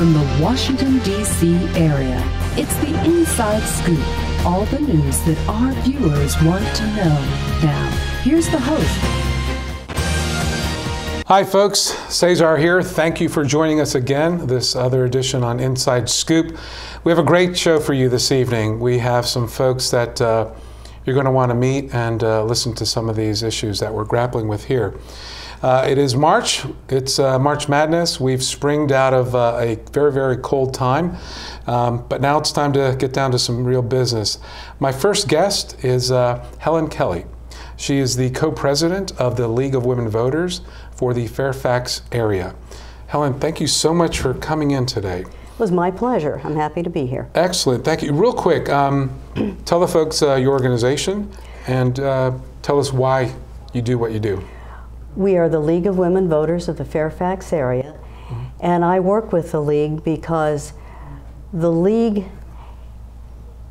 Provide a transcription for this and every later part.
from the Washington, D.C. area. It's the Inside Scoop, all the news that our viewers want to know. Now, here's the host. Hi folks, Cesar here. Thank you for joining us again, this other edition on Inside Scoop. We have a great show for you this evening. We have some folks that you're going to want to meet and listen to some of these issues that we're grappling with here. It is March. It's March Madness. We've springed out of a very, very cold time, but now it's time to get down to some real business. My first guest is Helen Kelly. She is the co-president of the League of Women Voters for the Fairfax area. Helen, thank you so much for coming in today. It was my pleasure. I'm happy to be here. Excellent. Thank you. Real quick, tell the folks your organization and tell us why you do what you do. We are the League of Women Voters of the Fairfax area, and I work with the League because the League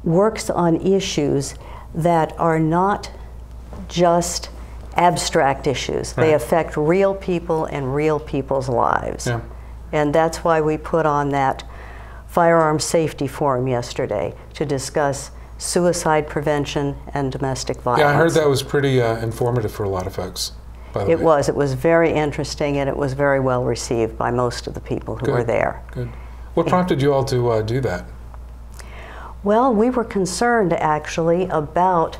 works on issues that are not just abstract issues. Right. They affect real people and real people's lives. Yeah. And that's why we put on that Firearm Safety Forum yesterday to discuss suicide prevention and domestic violence. Yeah, I heard that was pretty informative for a lot of folks. It was very interesting, and it was very well received by most of the people who were there. Good. What prompted you all to do that? Well, we were concerned actually about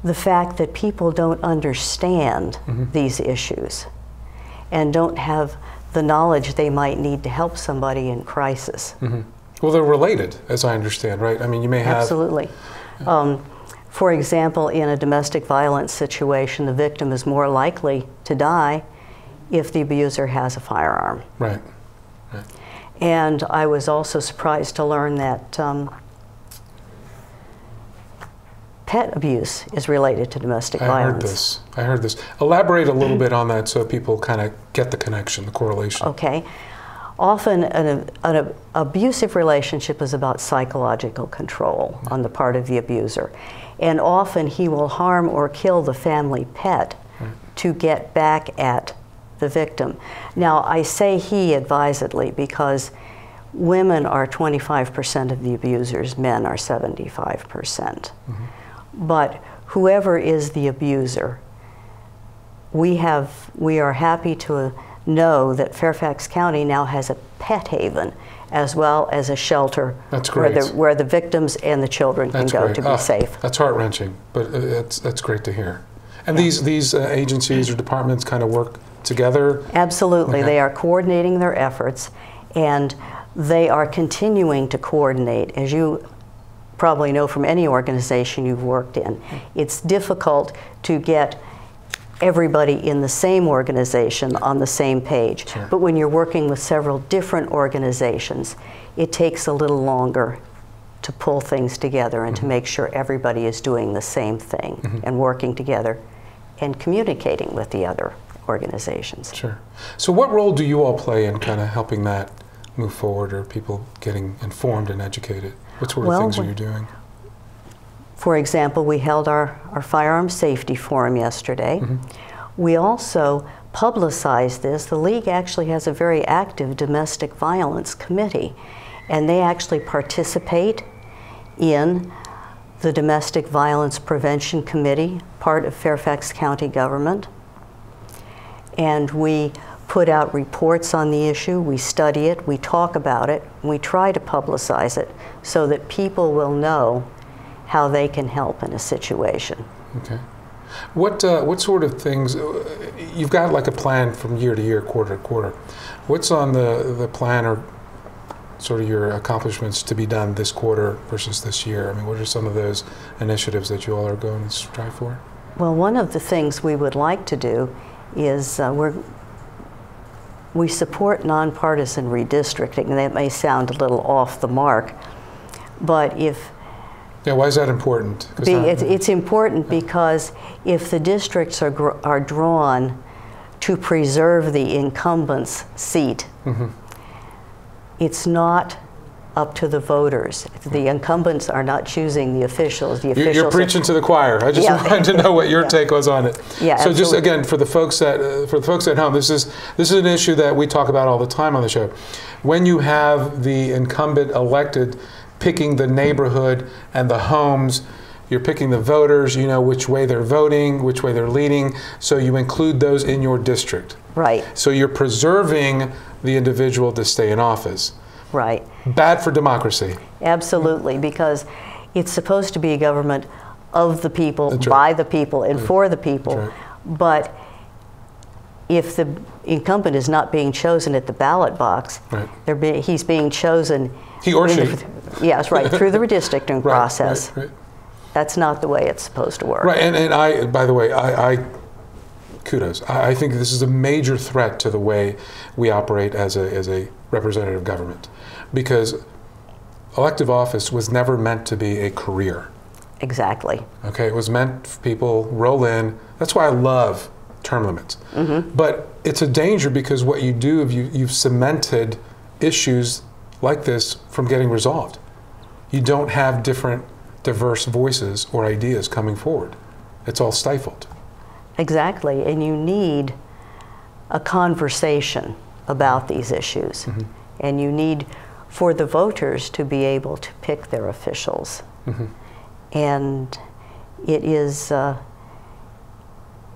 the fact that people don't understand these issues and don't have the knowledge they might need to help somebody in crisis. Well, they're related, as I understand, right? I mean, you may have... Absolutely. For example, in a domestic violence situation, the victim is more likely to die if the abuser has a firearm. Right. Right. And I was also surprised to learn that pet abuse is related to domestic violence. I heard this. Elaborate a little bit on that so people kind of get the connection, the correlation. Okay. Often an abusive relationship is about psychological control on the part of the abuser. And often he will harm or kill the family pet to get back at the victim. Now, I say he advisedly because women are 25% of the abusers, men are 75%. But whoever is the abuser, we are happy to know that Fairfax County now has a pet haven as well as a shelter where the victims and the children can go to be safe. That's heart-wrenching, but that's great to hear. And these agencies or departments kind of work together? Absolutely. Okay. They are coordinating their efforts, and they are continuing to coordinate. As you probably know from any organization you've worked in, it's difficult to get everybody in the same organization on the same page. Sure. But when you're working with several different organizations, it takes a little longer to pull things together and to make sure everybody is doing the same thing and working together and communicating with the other organizations. Sure. So what role do you all play in kind of helping that move forward, or people getting informed and educated? What sort of things are you doing? For example, we held our Firearm Safety Forum yesterday. We also publicized this. The League actually has a very active domestic violence committee, and they actually participate in the Domestic Violence Prevention Committee, part of Fairfax County government. And we put out reports on the issue, we study it, we talk about it, and we try to publicize it so that people will know how they can help in a situation. Okay. What sort of things, you've got like a plan from year to year, quarter to quarter. What's on the plan, or sort of your accomplishments to be done this quarter versus this year? I mean, what are some of those initiatives that you all are going to strive for? Well, one of the things we would like to do is we support nonpartisan redistricting. That may sound a little off the mark, but yeah, why is that important? It's important because if the districts are drawn to preserve the incumbent's seat, it's not up to the voters. The incumbents are not choosing the officials. You're preaching to the choir. I just wanted to know what your take was on it. Yeah, so absolutely. just again, for the folks at home, this is an issue that we talk about all the time on the show. When you have the incumbent elected picking the neighborhood and the homes, you're picking the voters, you know which way they're voting, which way they're leaning, so you include those in your district. Right. So you're preserving the individual to stay in office. Right. Bad for democracy. Absolutely, because it's supposed to be a government of the people, That's by right. the people, and for the people. That's right. But if the incumbent is not being chosen at the ballot box, right. He's being chosen. He or she. Yes, right, through the redistricting process. Right. That's not the way it's supposed to work. Right, and I, by the way, I kudos. I think this is a major threat to the way we operate as a representative government, because elective office was never meant to be a career. Exactly. Okay, it was meant for people roll in. That's why I love term limits. Mm-hmm. But it's a danger, because what you do, if you've cemented issues like this from getting resolved. You don't have different, diverse voices or ideas coming forward. It's all stifled. Exactly, and you need a conversation about these issues. Mm-hmm. And you need for the voters to be able to pick their officials. Mm-hmm. And it is,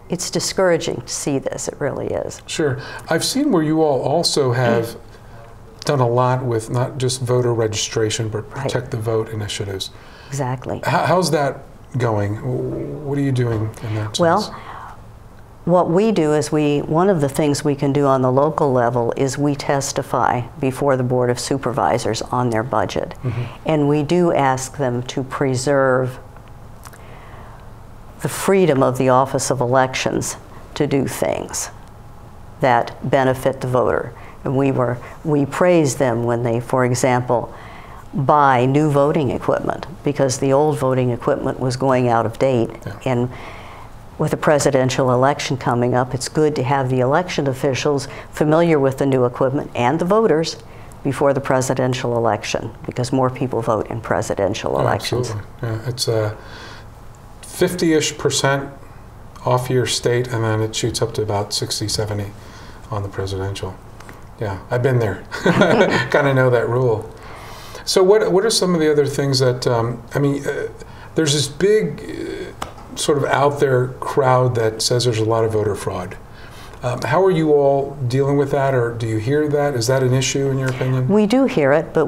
it's discouraging to see this, it really is. Sure. I've seen where you all also have done a lot with not just voter registration, but Protect the Vote initiatives. Exactly. How's that going? What are you doing in that sense? Well, what we do is one of the things we can do on the local level is we testify before the Board of Supervisors on their budget. Mm-hmm. And we do ask them to preserve the freedom of the Office of Elections to do things that benefit the voter. And we praise them when they, for example, buy new voting equipment, because the old voting equipment was going out of date. Yeah. And with a presidential election coming up, it's good to have the election officials familiar with the new equipment and the voters before the presidential election, because more people vote in presidential elections. Absolutely. Yeah, it's 50-ish% off your state, and then it shoots up to about 60, 70 on the presidential. Yeah, I've been there. Kind of know that rule. So what are some of the other things that, there's this big sort of out there crowd that says there's a lot of voter fraud. How are you all dealing with that, or do you hear that? Is that an issue in your opinion? We do hear it, but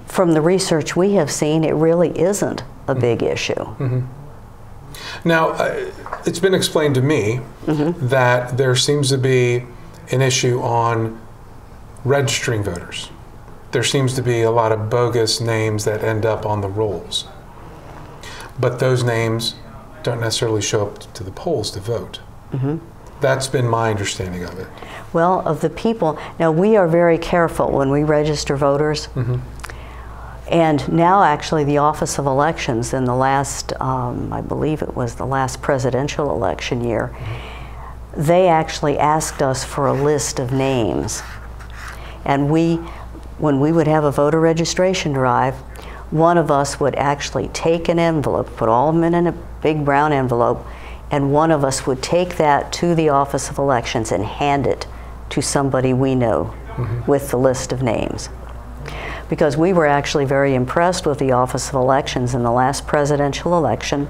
from the research we have seen, it really isn't a big issue. Mm-hmm. Now, it's been explained to me that there seems to be an issue on registering voters. There seems to be a lot of bogus names that end up on the rolls. But those names don't necessarily show up to the polls to vote. Mm-hmm. That's been my understanding of it. Well, of the people, now we are very careful when we register voters. Mm-hmm. And now actually the Office of Elections in the last, I believe it was the last presidential election year, they actually asked us for a list of names. And when we would have a voter registration drive, one of us would actually take an envelope, put all of them in a big brown envelope, and one of us would take that to the Office of Elections and hand it to somebody we know with the list of names. Because we were actually very impressed with the Office of Elections in the last presidential election.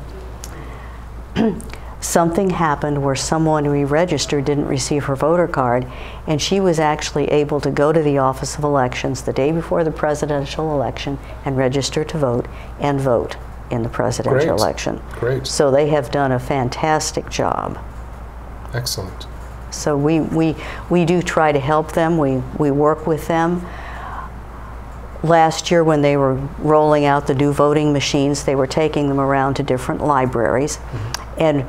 Something happened where someone we registered didn't receive her voter card, and she was actually able to go to the Office of Elections the day before the presidential election and register to vote and vote in the presidential election. Great. So they have done a fantastic job. Excellent. So we do try to help them. We work with them. Last year when they were rolling out the new voting machines, they were taking them around to different libraries. And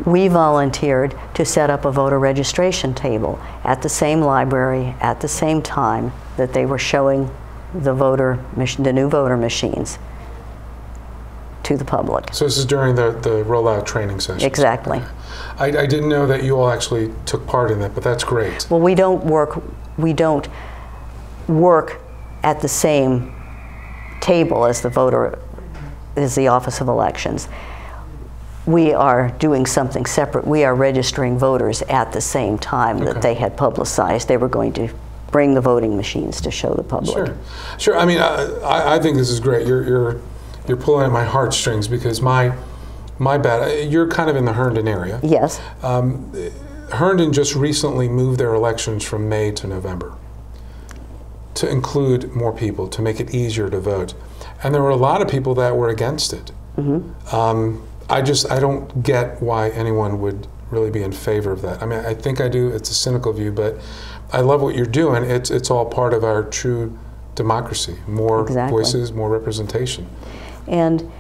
we volunteered to set up a voter registration table at the same library at the same time that they were showing the new voter machines to the public. So this is during the rollout training session? Exactly. I didn't know that you all actually took part in that, but that's great. Well, we don't work at the same table as the voter, as the Office of Elections. We are doing something separate. We are registering voters at the same time that they had publicized. They were going to bring the voting machines to show the public. Sure, sure. I mean, I think this is great. You're pulling at my heartstrings, because my bad. You're kind of in the Herndon area. Yes. Herndon just recently moved their elections from May to November to include more people, to make it easier to vote. And there were a lot of people that were against it. I don't get why anyone would really be in favor of that. I mean, I think I do. It's a cynical view, but I love what you're doing. It's all part of our true democracy. More voices, more representation. And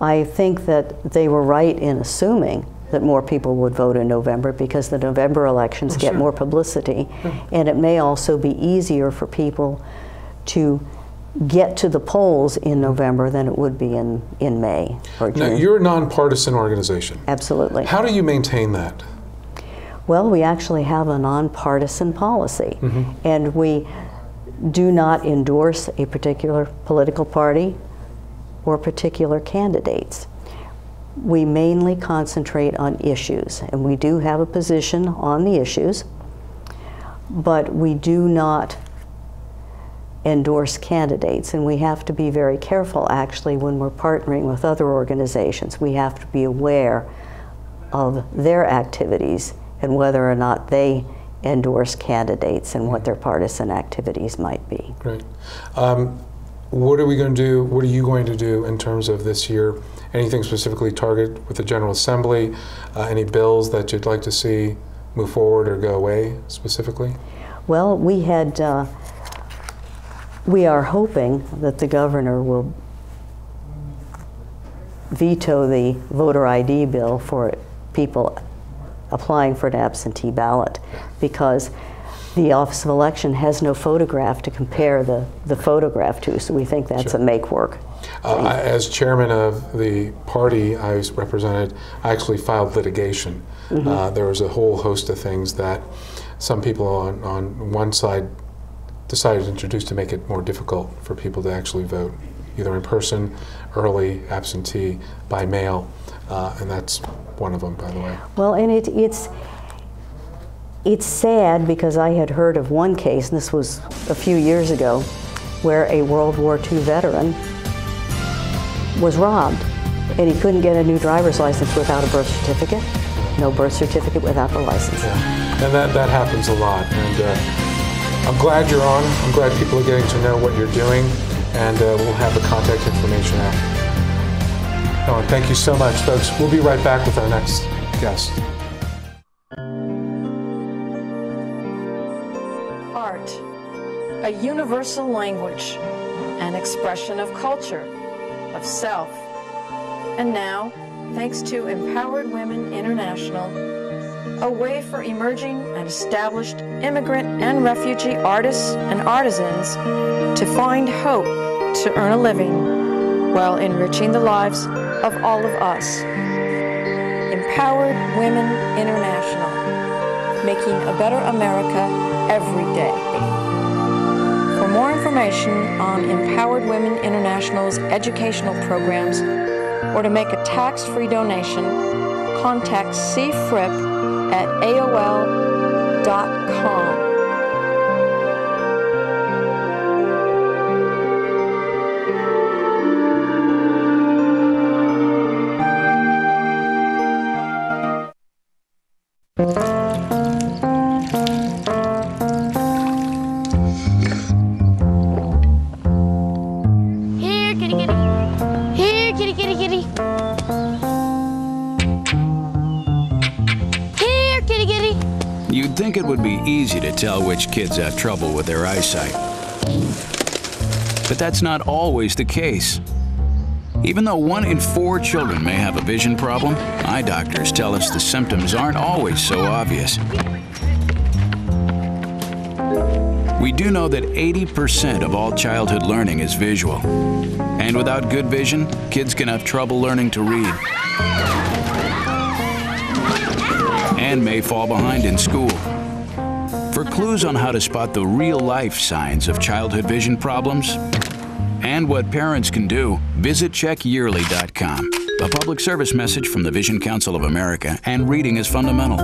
I think that they were right in assuming that more people would vote in November, because the November elections get more publicity, and it may also be easier for people to get to the polls in November than it would be in May or June. Now, you're a nonpartisan organization. Absolutely. How do you maintain that? Well, we actually have a nonpartisan policy, and we do not endorse a particular political party or particular candidates. We mainly concentrate on issues, and we do have a position on the issues, but we do not endorse candidates, and we have to be very careful actually when we're partnering with other organizations. We have to be aware of their activities and whether or not they endorse candidates and what their partisan activities might be. Great. What are we going to do? What are you going to do in terms of this year? Anything specifically targeted with the General Assembly? Any bills that you'd like to see move forward or go away specifically? Well, we are hoping that the governor will veto the voter ID bill for people applying for an absentee ballot, because the Office of Election has no photograph to compare the photograph to, so we think that's a make-work. As chairman of the party I represented, I actually filed litigation. There was a whole host of things that some people on one side decided to introduce to make it more difficult for people to actually vote, either in person, early, absentee, by mail, and that's one of them, by the way. Well, and it's sad, because I had heard of one case, and this was a few years ago, where a World War II veteran was robbed, and he couldn't get a new driver's license without a birth certificate, no birth certificate without the license. Yeah. And that happens a lot. And I'm glad you're on. I'm glad people are getting to know what you're doing, and we'll have the contact information out. Helen, thank you so much, folks. We'll be right back with our next guest. Art, a universal language, an expression of culture, of self. And now, thanks to Empowered Women International, a way for emerging and established immigrant and refugee artists and artisans to find hope to earn a living while enriching the lives of all of us. Empowered Women International, making a better America every day. For more information on Empowered Women International's educational programs, or to make a tax-free donation, contact cfrip at AOL.com. It would be easy to tell which kids have trouble with their eyesight. But that's not always the case. Even though 1 in 4 children may have a vision problem, eye doctors tell us the symptoms aren't always so obvious. We do know that 80% of all childhood learning is visual. And without good vision, kids can have trouble learning to read and may fall behind in school. For clues on how to spot the real-life signs of childhood vision problems and what parents can do, visit checkyearly.com. A public service message from the Vision Council of America and Reading is Fundamental.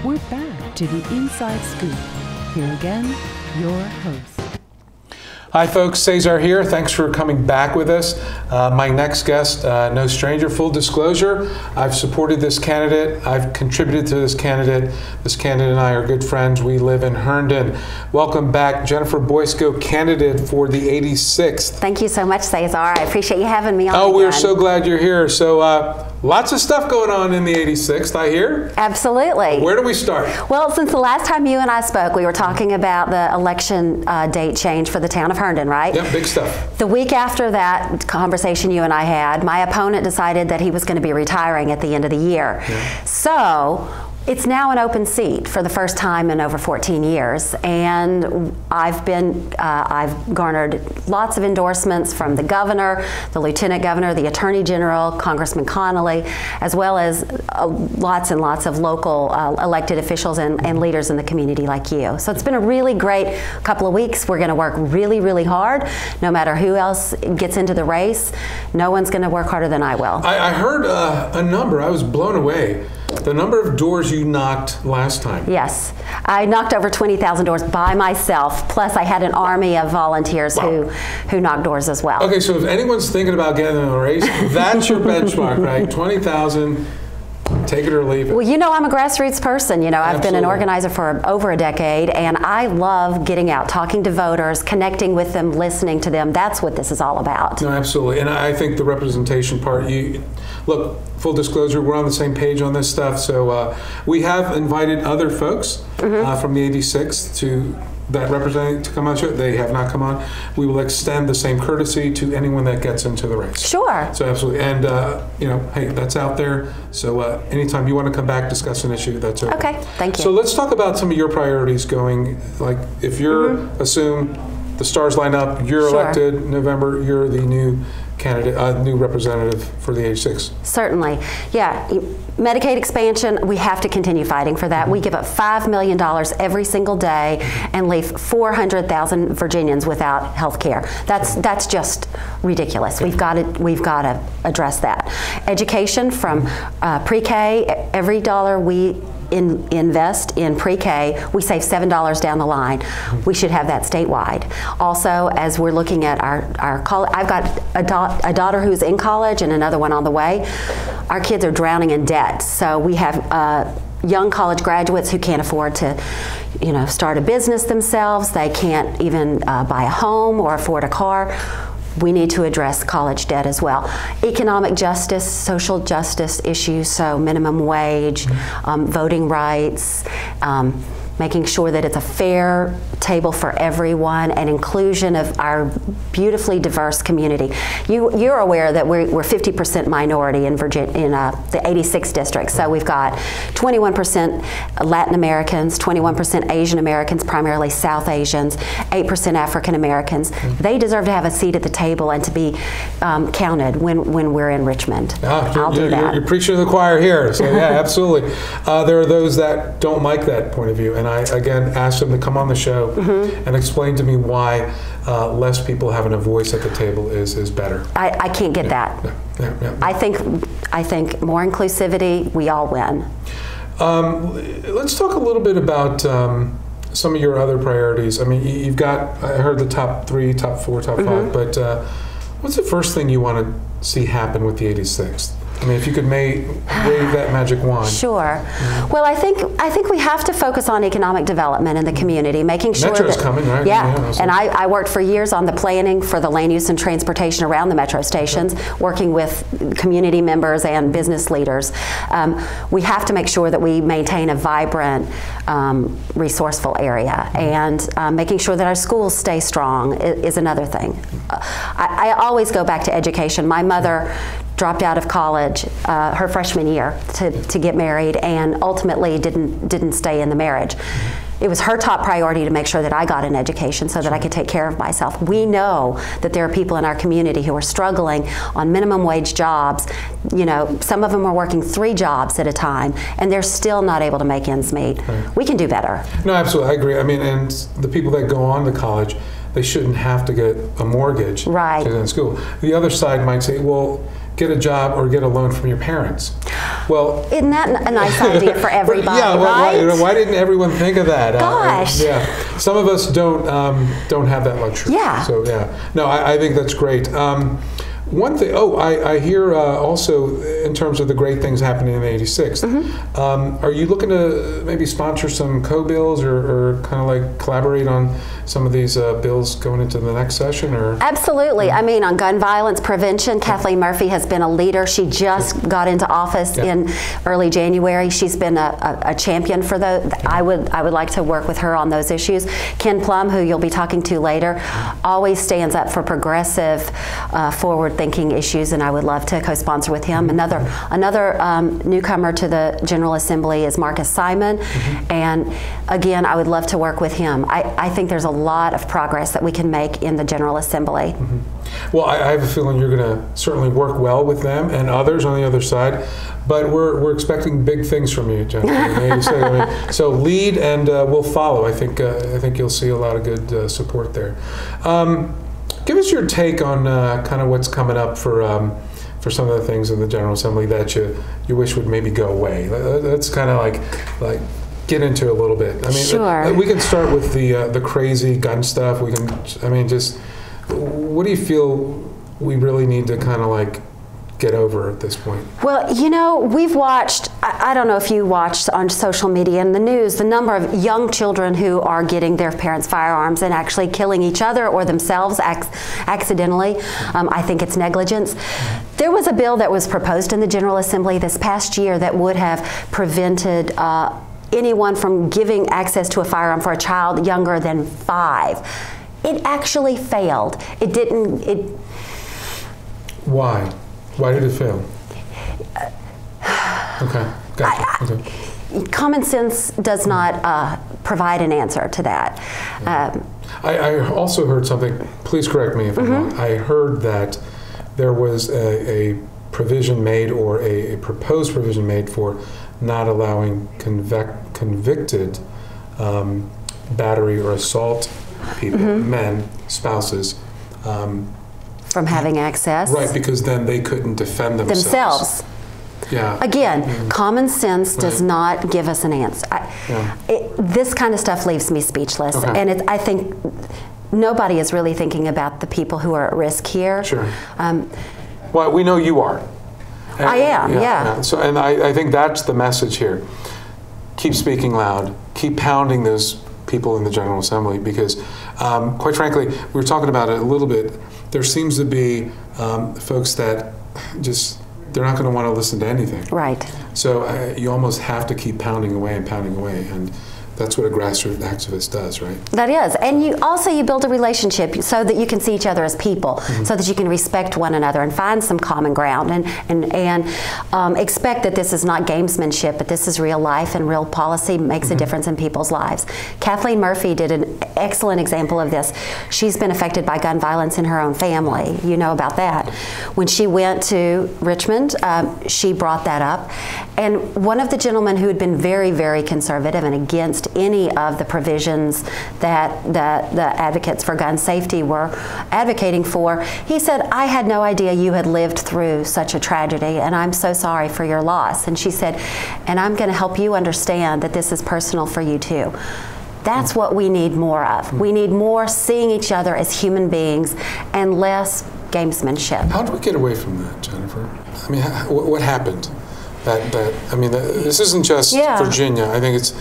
We're back to the Inside Scoop. Here again, your host. Hi folks, Cesar here. Thanks for coming back with us. My next guest, no stranger, full disclosure, I've supported this candidate. I've contributed to this candidate. This candidate and I are good friends. We live in Herndon. Welcome back, Jennifer Boysko, candidate for the 86th. Thank you so much, Cesar. I appreciate you having me on. Oh, we're again. so glad you're here. So lots of stuff going on in the 86th, I hear. Absolutely. Where do we start? Well, since the last time you and I spoke, we were talking about the election date change for the town of Herndon, right? Yep, big stuff. The week after that conversation you and I had, my opponent decided that he was going to be retiring at the end of the year. Yeah. So it's now an open seat for the first time in over 14 years, and I've garnered lots of endorsements from the governor, the lieutenant governor, the attorney general, Congressman Connolly, as well as lots and lots of local elected officials and leaders in the community like you. So it's been a really great couple of weeks. We're going to work really, really hard. No matter who else gets into the race, no one's going to work harder than I will. I heard a number. I was blown away. The number of doors you knocked last time. Yes. I knocked over 20,000 doors by myself, plus I had an army of volunteers who knocked doors as well. Okay, so if anyone's thinking about getting in a race, that's your benchmark, right? 20,000, take it or leave it. Well, you know, I'm a grassroots person. You know, I've been an organizer for over a decade, and I love getting out, talking to voters, connecting with them, listening to them. That's what this is all about. No, absolutely. And I think the representation part, look, full disclosure, we're on the same page on this stuff. So we have invited other folks from the 86th that represent to come on the show. They have not come on. We will extend the same courtesy to anyone that gets into the race. Sure. So absolutely. And, hey, that's out there. So anytime you want to come back, discuss an issue, that's okay. Okay, thank you. So let's talk about some of your priorities going, like if you're, assume the stars line up, you're elected November, you're the new candidate, new representative for the 86. Certainly. Yeah. Medicaid expansion, we have to continue fighting for that. We give up $5 million every single day and leave 400,000 Virginians without health care. That's just ridiculous. We've got to address that. Education from pre-K, every dollar we invest in pre-K, we save $7 down the line. We should have that statewide. Also, as we're looking at our college, I've got a daughter who's in college and another one on the way. Our kids are drowning in debt. So we have young college graduates who can't afford to, start a business themselves. They can't even buy a home or afford a car. We need to address college debt as well. Economic justice, social justice issues, so minimum wage, voting rights, making sure that it's a fair table for everyone, and inclusion of our beautifully diverse community. You're aware that we're 50% minority in Virginia, in the 86th district. So we've got 21% Latin Americans, 21% Asian Americans, primarily South Asians, 8% African Americans. They deserve to have a seat at the table and to be counted when we're in Richmond. I'll do that. You're preaching to the choir here. So yeah, absolutely. There are those that don't like that point of view, and I again asked them to come on the show and explain to me why less people having a voice at the table is better. I can't get that. Yeah. I think more inclusivity, we all win. Let's talk a little bit about some of your other priorities. I mean, you've got, I heard the top 3, top 4, top 5, but what's the first thing you want to see happen with the 86th? I mean, if you could wave that magic wand. Sure. Well, I think we have to focus on economic development in the community, making sure Metro's that coming, right? Yeah. And I worked for years on the planning for the land use and transportation around the metro stations, working with community members and business leaders. We have to make sure that we maintain a vibrant, resourceful area, and making sure that our schools stay strong is another thing. I always go back to education. My mother dropped out of college her freshman year to get married, and ultimately didn't stay in the marriage. it was her top priority to make sure that I got an education so that I could take care of myself. We know that there are people in our community who are struggling on minimum wage jobs. You know, some of them are working 3 jobs at a time, and they're still not able to make ends meet. Right. We can do better. No, absolutely, I agree. I mean, and the people that go on to college, they shouldn't have to get a mortgage to go to school. The other side might say, well, get a job or get a loan from your parents. Well, isn't that a nice idea for everybody? Yeah, right? Why didn't everyone think of that? Gosh. Yeah, some of us don't have that luxury. Yeah. So yeah, no, I think that's great. One thing, I hear also in terms of the great things happening in the 86th, are you looking to maybe sponsor some co-bills or kind of like collaborate on some of these bills going into the next session? Or Absolutely. I mean, on gun violence prevention, Kathleen Murphy has been a leader. She just got into office in early January. She's been a champion for those. I would like to work with her on those issues. Ken Plum, who you'll be talking to later, always stands up for progressive, forward-thinking issues, and I would love to co-sponsor with him. Another newcomer to the General Assembly is Marcus Simon, and again, I would love to work with him. I think there's a lot of progress that we can make in the General Assembly. Well, I have a feeling you're going to certainly work well with them and others on the other side, but we're expecting big things from you, Jennifer. So lead and we'll follow. I think you'll see a lot of good support there. Give us your take on kind of what's coming up for some of the things in the General Assembly that you wish would maybe go away. Let's kind of like get into a little bit. I mean, sure. We can start with the crazy gun stuff. We can, I mean, just what do you feel we really need to kind of like get over at this point? Well, you know, we've watched, I don't know if you watched on social media and the news, the number of young children who are getting their parents' firearms and actually killing each other or themselves accidentally. I think it's negligence. There was a bill that was proposed in the General Assembly this past year that would have prevented anyone from giving access to a firearm for a child younger than 5. It actually failed. It didn't. Why? Why did it fail? Okay, gotcha. Okay. Common sense does not provide an answer to that. I also heard something, please correct me if I'm wrong. I heard that there was a provision made or a proposed provision made for not allowing convicted battery or assault people, men, spouses, from having access. Right, because then they couldn't defend themselves. Yeah. Again, common sense does not give us an answer. This kind of stuff leaves me speechless, and I think nobody is really thinking about the people who are at risk here. Sure. Well, we know you are. And, I am, yeah. So, and I think that's the message here. Keep speaking loud. Keep pounding those people in the General Assembly because, quite frankly, we were talking about it a little bit. There seems to be folks that just, they're not going to want to listen to anything. Right. So you almost have to keep pounding away, and that's what a grassroots activist does, right? That is, and you build a relationship so that you can see each other as people, so that you can respect one another and find some common ground, and expect that this is not gamesmanship, but this is real life, and real policy makes a difference in people's lives. Kathleen Murphy did an excellent example of this. She's been affected by gun violence in her own family. You know about that. When she went to Richmond, she brought that up, and one of the gentlemen who had been very, very conservative and against any of the provisions that the advocates for gun safety were advocating for, he said, I had no idea you had lived through such a tragedy, and I'm so sorry for your loss. And she said, and I'm going to help you understand that this is personal for you too. That's what we need more of. We need more seeing each other as human beings and less gamesmanship. How do we get away from that, Jennifer? I mean, what happened? I mean, this isn't just Virginia. I think it's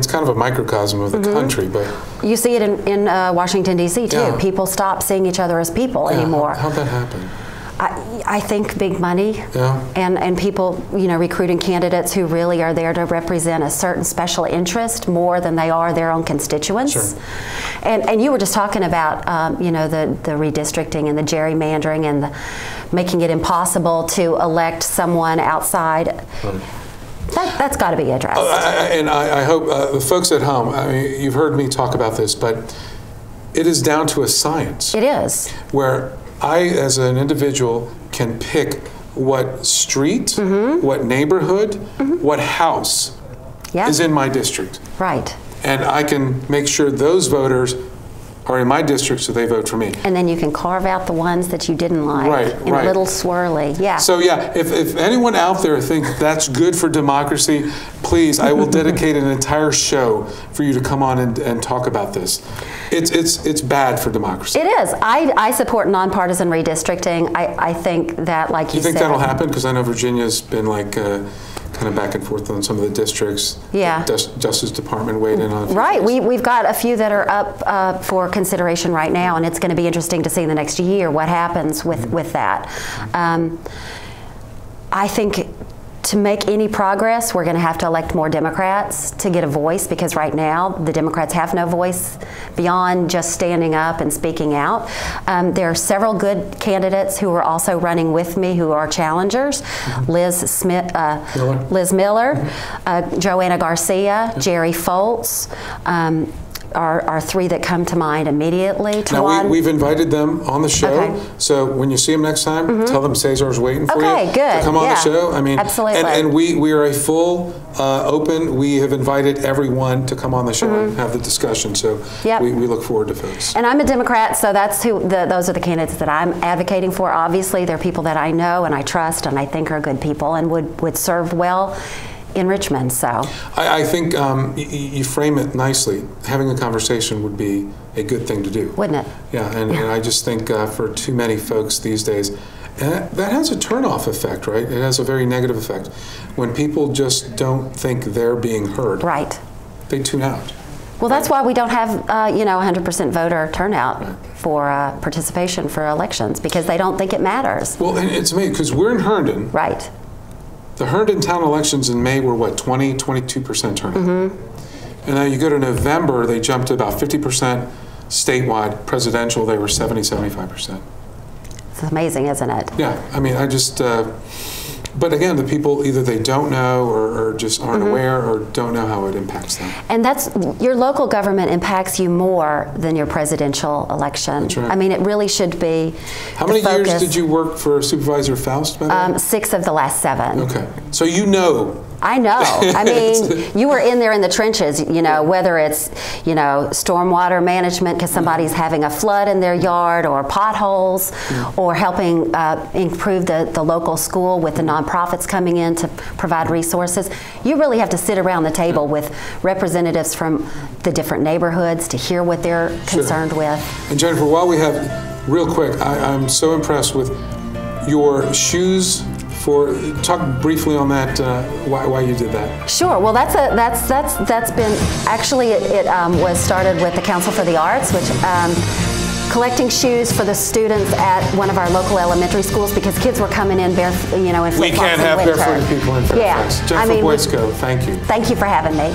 kind of a microcosm of the country, but you see it in Washington, D.C. too. Yeah. People stop seeing each other as people anymore. How'd that happen? I think big money and people, recruiting candidates who really are there to represent a certain special interest more than they are their own constituents. Sure. And you were just talking about, the redistricting and the gerrymandering and making it impossible to elect someone outside. Right. That's got to be addressed. I hope the folks at home, I mean, you've heard me talk about this, but it is down to a science. It is. Where I, as an individual, can pick what street, what neighborhood, what house is in my district. Right. And I can make sure those voters are in my district, so they vote for me. And then you can carve out the ones that you didn't like in a little swirly. Yeah. So yeah, if anyone out there thinks that's good for democracy, please, I will dedicate an entire show for you to come on and talk about this. It's bad for democracy. It is. I support nonpartisan redistricting. I think that, like you said. You think that'll happen? Because I know Virginia's been like kind of back and forth on some of the districts. Yeah. The Justice Department weighed in on. Right. We've got a few that are up for consideration right now, and it's going to be interesting to see in the next year what happens with that. I think to make any progress, we're going to have to elect more Democrats to get a voice, because right now the Democrats have no voice beyond just standing up and speaking out. There are several good candidates who are also running with me who are challengers. Liz Miller, Joanna Garcia, Jerry Foltz. Are three that come to mind immediately. Now, we've invited them on the show, so when you see them next time, tell them Cesar's waiting for you to come on the show. I mean, absolutely. And we are a full, open, we have invited everyone to come on the show and have the discussion, so we look forward to folks. And I'm a Democrat, so that's those are the candidates that I'm advocating for. Obviously, they're people that I know and I trust and I think are good people and would serve well in Richmond. So I think you frame it nicely. Having a conversation would be a good thing to do, wouldn't it? Yeah, and I just think for too many folks these days, and that has a turnoff effect, right? It has a very negative effect. When people just don't think they're being heard, right, they tune out. Well, that's why we don't have 100% voter turnout for participation for elections, because they don't think it matters. Well, and it's amazing because we're in Herndon, right? The Herndon town elections in May were what, 22% turnout. And now you go to November, they jumped to about 50% statewide. Presidential, they were 75%. It's amazing, isn't it? Yeah, I mean, I just, but again, the people, either they don't know or just aren't aware or don't know how it impacts them. And that's, your local government impacts you more than your presidential election. That's right. I mean, it really should be. How many years did you work for Supervisor Faust? 6 of the last 7. Okay, so you know. I know. I mean, you were in there in the trenches, whether it's, stormwater management because somebody's having a flood in their yard, or potholes, or helping improve the local school with the nonprofits coming in to provide resources. You really have to sit around the table with representatives from the different neighborhoods to hear what they're concerned with. And Jennifer, while we have, real quick, I'm so impressed with your shoes. Talk briefly on that, why you did that. Sure. Well, that's been, actually it was started with the Council for the Arts, which collecting shoes for the students at one of our local elementary schools, because kids were coming in barefoot, in flip-flops. We can't have barefooted people in Fairfax. Yeah. Jennifer Boysko, thank you. Thank you for having me.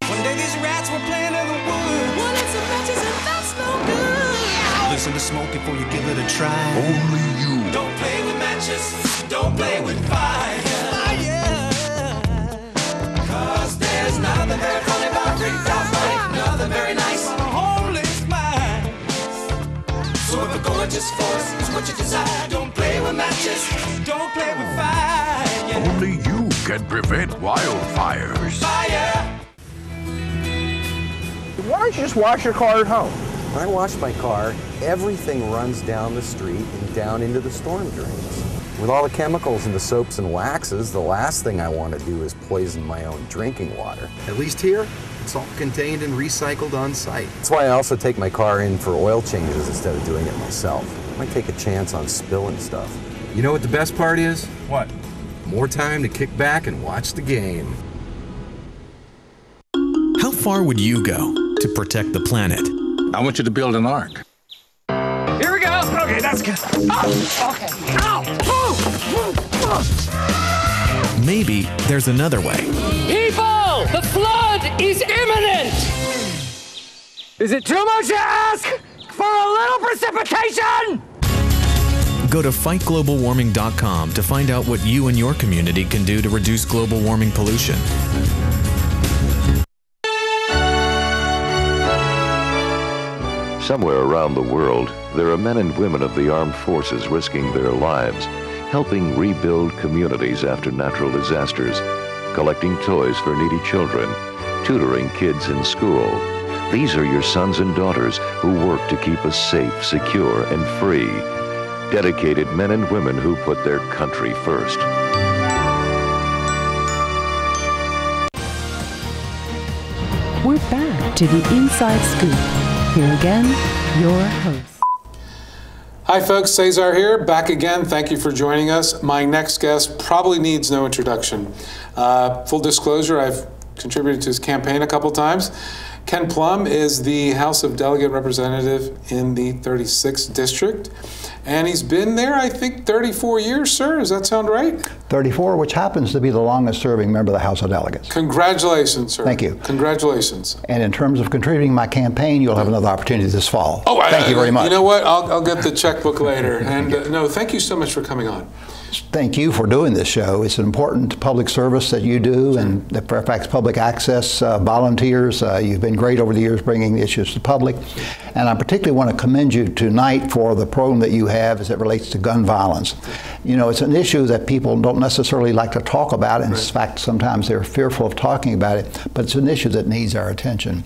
One day these rats were playing in the woods. One of some matches and that's no good. Listen to smoke before you give it a try. Only you. Don't play with matches. Don't play with fire. Cause there's nothing very funny about ripped off money. Nothing very nice on a homeless mind. So if a gorgeous force is what you desire, don't play with matches. Don't play with fire. Only you can prevent wildfires. Fire. Why don't you just wash your car at home? When I wash my car, everything runs down the street and down into the storm drains. With all the chemicals in the soaps and waxes, the last thing I want to do is poison my own drinking water. At least here, it's all contained and recycled on site. That's why I also take my car in for oil changes instead of doing it myself. I might take a chance on spilling stuff. You know what the best part is? What? More time to kick back and watch the game. How far would you go to protect the planet? I want you to build an ark. Here we go. Okay, that's good. Oh, okay. Ow! Maybe there's another way. People, the flood is imminent! Is it too much to ask for a little precipitation? Go to fightglobalwarming.com to find out what you and your community can do to reduce global warming pollution. Somewhere around the world, there are men and women of the armed forces risking their lives, helping rebuild communities after natural disasters, collecting toys for needy children, tutoring kids in school. These are your sons and daughters who work to keep us safe, secure, and free. Dedicated men and women who put their country first. We're back to the Inside Scoop. Here again, your host. Hi folks, Cesar here, back again. Thank you for joining us. My next guest probably needs no introduction. Full disclosure, I've contributed to his campaign a couple times. Ken Plum is the House of Delegate representative in the 36th District. And he's been there, I think, 34 years, sir. Does that sound right? 34, which happens to be the longest serving member of the House of Delegates. Congratulations, sir. Thank you. Congratulations. And in terms of contributing my campaign, you'll have another opportunity this fall. Oh, thank you very much. You know what? I'll get the checkbook later. And no, thank you so much for coming on. Thank you for doing this show. It's an important public service that you do, and the Fairfax Public Access volunteers. You've been great over the years bringing the issues to the public. And I particularly want to commend you tonight for the program that you have as it relates to gun violence. You know, it's an issue that people don't necessarily like to talk about. In fact, sometimes they're fearful of talking about it, but it's an issue that needs our attention.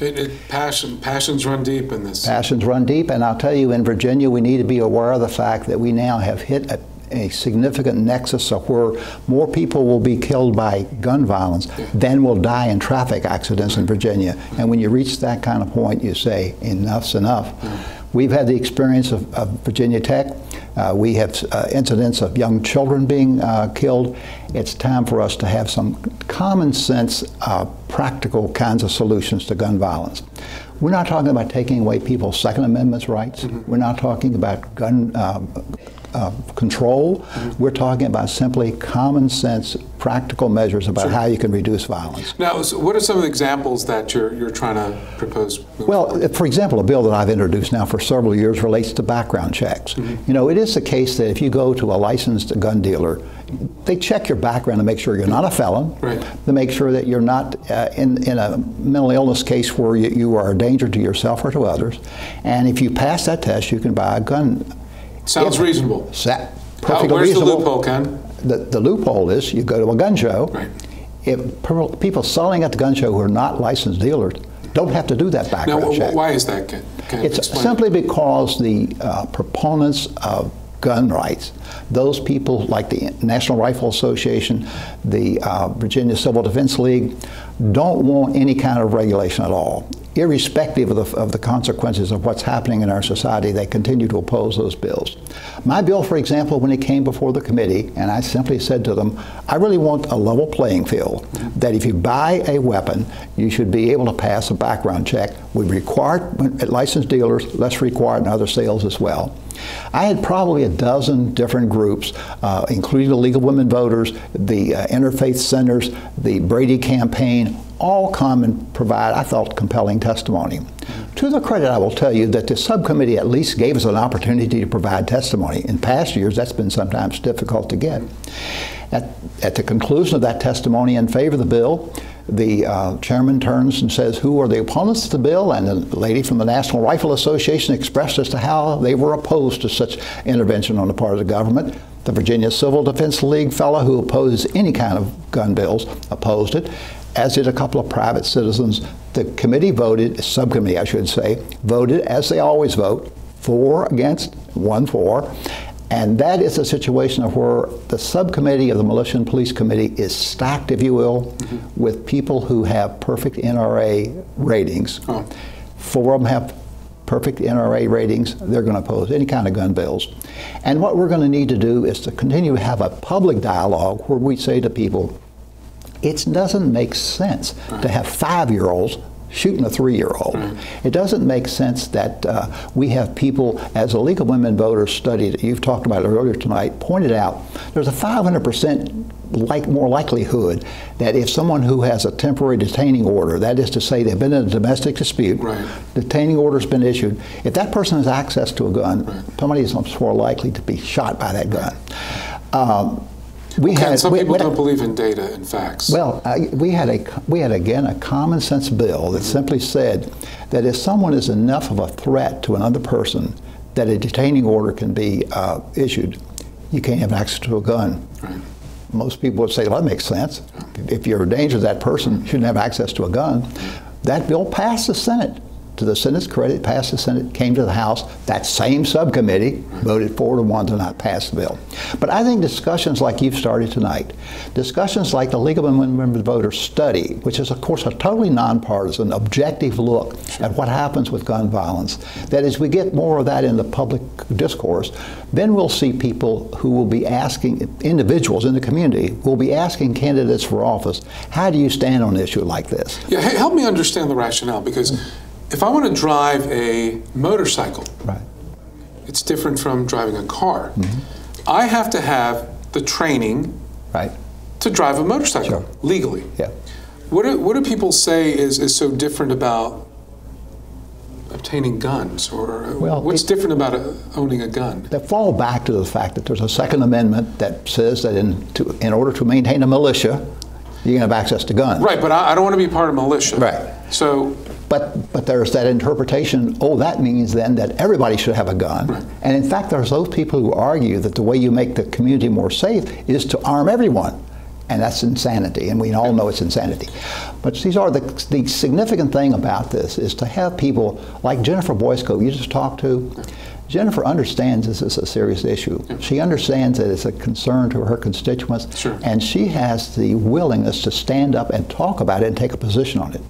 Passions run deep in this. Passions run deep, and I'll tell you, in Virginia, we need to be aware of the fact that we now have hit a significant nexus of where more people will be killed by gun violence than will die in traffic accidents in Virginia. And when you reach that kind of point, you say, enough's enough. We've had the experience of Virginia Tech. We have incidents of young children being killed. It's time for us to have some common sense, practical kinds of solutions to gun violence. We're not talking about taking away people's Second Amendment rights. We're not talking about gun control. We're talking about simply common sense, practical measures about how you can reduce violence. Now, so what are some of the examples that you're trying to propose? Well, for example, a bill that I've introduced now for several years relates to background checks. You know, it is the case that if you go to a licensed gun dealer, they check your background to make sure you're not a felon, to make sure that you're not in a mental illness case where you are a danger to yourself or to others. And if you pass that test, you can buy a gun. Sounds reasonable. Perfectly where's reasonable. the loophole, Ken? The loophole is you go to a gun show. If people selling at the gun show who are not licensed dealers don't have to do that background check. Why is that, Ken? It's simply because the proponents of gun rights, those people like the National Rifle Association, the Virginia Civil Defense League, don't want any kind of regulation at all. Irrespective of the consequences of what's happening in our society, they continue to oppose those bills. My bill, for example, when it came before the committee, and I simply said to them, I really want a level playing field, that if you buy a weapon, you should be able to pass a background check. We require at licensed dealers, let's require it in other sales as well. I had probably a dozen different groups, including the League of Women Voters, the Interfaith Centers, the Brady campaign, all come and provide, I thought, compelling testimony. To the credit, I will tell you that the subcommittee at least gave us an opportunity to provide testimony. In past years, that's been sometimes difficult to get. At the conclusion of that testimony in favor of the bill, the chairman turns and says, who are the opponents of the bill? And the lady from the National Rifle Association expressed as to how they were opposed to such intervention on the part of the government. The Virginia Civil Defense League fellow who opposes any kind of gun bills opposed it, as did a couple of private citizens. The committee voted, subcommittee I should say, voted as they always vote, 4 against, 1 for. And that is a situation of where the subcommittee of the Militia and Police Committee is stacked, if you will, with people who have perfect NRA ratings. 4 of them have perfect NRA ratings. They're going to oppose any kind of gun bills. And what we're going to need to do is to continue to have a public dialogue where we say to people, it doesn't make sense to have 5-year-olds shooting a 3-year-old. It doesn't make sense that we have people, as a League of Women Voters study that you've talked about earlier tonight, pointed out, there's a 500% more likelihood that if someone who has a temporary detaining order, that is to say they've been in a domestic dispute, detaining order's been issued, if that person has access to a gun, somebody is much more likely to be shot by that gun. Some people don't believe in data and facts. Well, we had again a common sense bill that simply said that if someone is enough of a threat to another person that a detaining order can be issued, you can't have access to a gun. Right. Most people would say, well, that makes sense. If you're a danger to that person, you shouldn't have access to a gun. That bill passed the Senate. To the Senate's credit, passed the Senate, came to the House. That same subcommittee voted 4-1 to not pass the bill. But I think discussions like you've started tonight, discussions like the League of Women Voters study, which is, of course, a totally nonpartisan, objective look at what happens with gun violence, that as we get more of that in the public discourse, then we'll see people who will be asking, individuals in the community, will be asking candidates for office, how do you stand on an issue like this? Yeah, help me understand the rationale, because if I want to drive a motorcycle, it's different from driving a car. I have to have the training to drive a motorcycle legally. Yeah. What do people say is so different about obtaining guns, or what's different about owning a gun? They fall back to the fact that there's a Second Amendment that says that in order to maintain a militia, you can have access to guns. Right, but I don't want to be part of militia. Right. So. But there's that interpretation, that means then that everybody should have a gun. Right. And in fact, there's those people who argue that the way you make the community more safe is to arm everyone. And that's insanity, and we all know it's insanity. But Cesar, the significant thing about this is to have people like Jennifer Boysko, you just talked to. Jennifer understands this is a serious issue. She understands that it's a concern to her constituents, and she has the willingness to stand up and talk about it and take a position on it.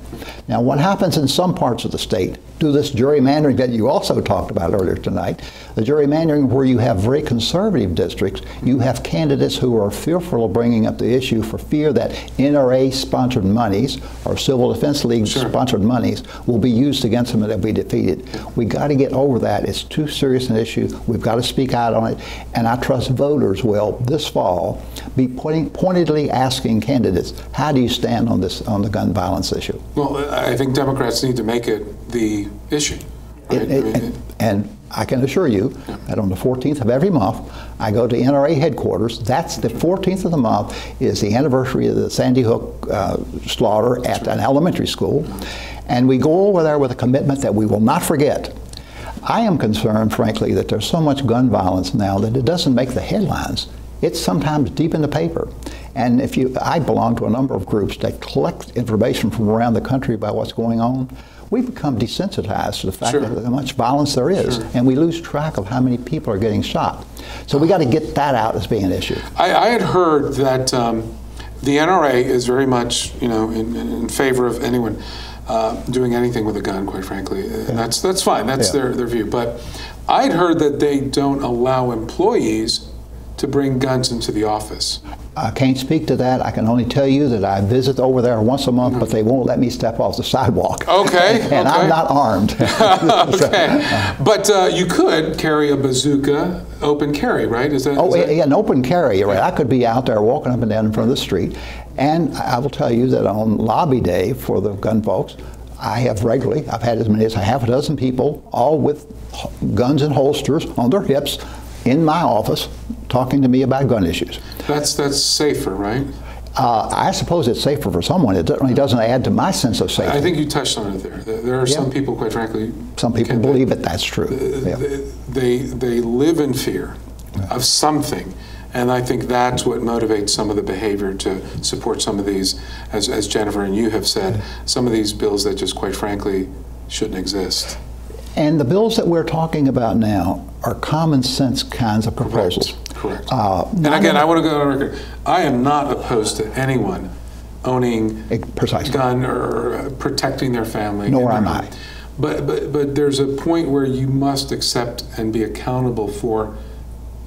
Now, what happens in some parts of the state, do this gerrymandering that you also talked about earlier tonight, the gerrymandering where you have very conservative districts, you have candidates who are fearful of bringing up the issue for fear that NRA-sponsored monies or Civil Defense League-sponsored monies will be used against them and they'll be defeated. We got to get over that. It's too serious an issue. We've got to speak out on it, and I trust voters will, this fall, be pointedly asking candidates, how do you stand on the gun violence issue? Well, I think Democrats need to make it the issue. Right? And I can assure you that on the 14th of every month, I go to NRA headquarters. That's the 14th of the month is the anniversary of the Sandy Hook slaughter at an elementary school. And we go over there with a commitment that we will not forget. I am concerned, frankly, that there's so much gun violence now that it doesn't make the headlines. It's sometimes deep in the paper. And I belong to a number of groups that collect information from around the country about what's going on. We've become desensitized to the fact that how much violence there is, and we lose track of how many people are getting shot. So we got to get that out as being an issue. I had heard that the NRA is very much, in favor of anyone doing anything with a gun, quite frankly, and that's fine. That's their view. But I'd heard that they don't allow employees to bring guns into the office. I can't speak to that. I can only tell you that I visit over there once a month, but they won't let me step off the sidewalk. Okay. And I'm not armed. Okay. But you could carry a bazooka, open carry, right? Is that? An open carry, right? I could be out there walking up and down in front of the street. And I will tell you that on lobby day for the gun folks, I have regularly, I've had as many as a half a dozen people, all with guns and holsters on their hips, in my office, talking to me about gun issues. That's safer, right? I suppose it's safer for someone. It certainly doesn't add to my sense of safety. I think you touched on it there. There are some people, quite frankly, some people believe it. That's true. They live in fear of something, and I think that's what motivates some of the behavior to support some of these, as Jennifer and you have said, some of these bills that just, quite frankly, shouldn't exist. And the bills that we're talking about now are common sense kinds of proposals. Correct. And again, I want to go on record. I am not opposed to anyone owning a gun or protecting their family. Nor am I. But there's a point where you must accept and be accountable for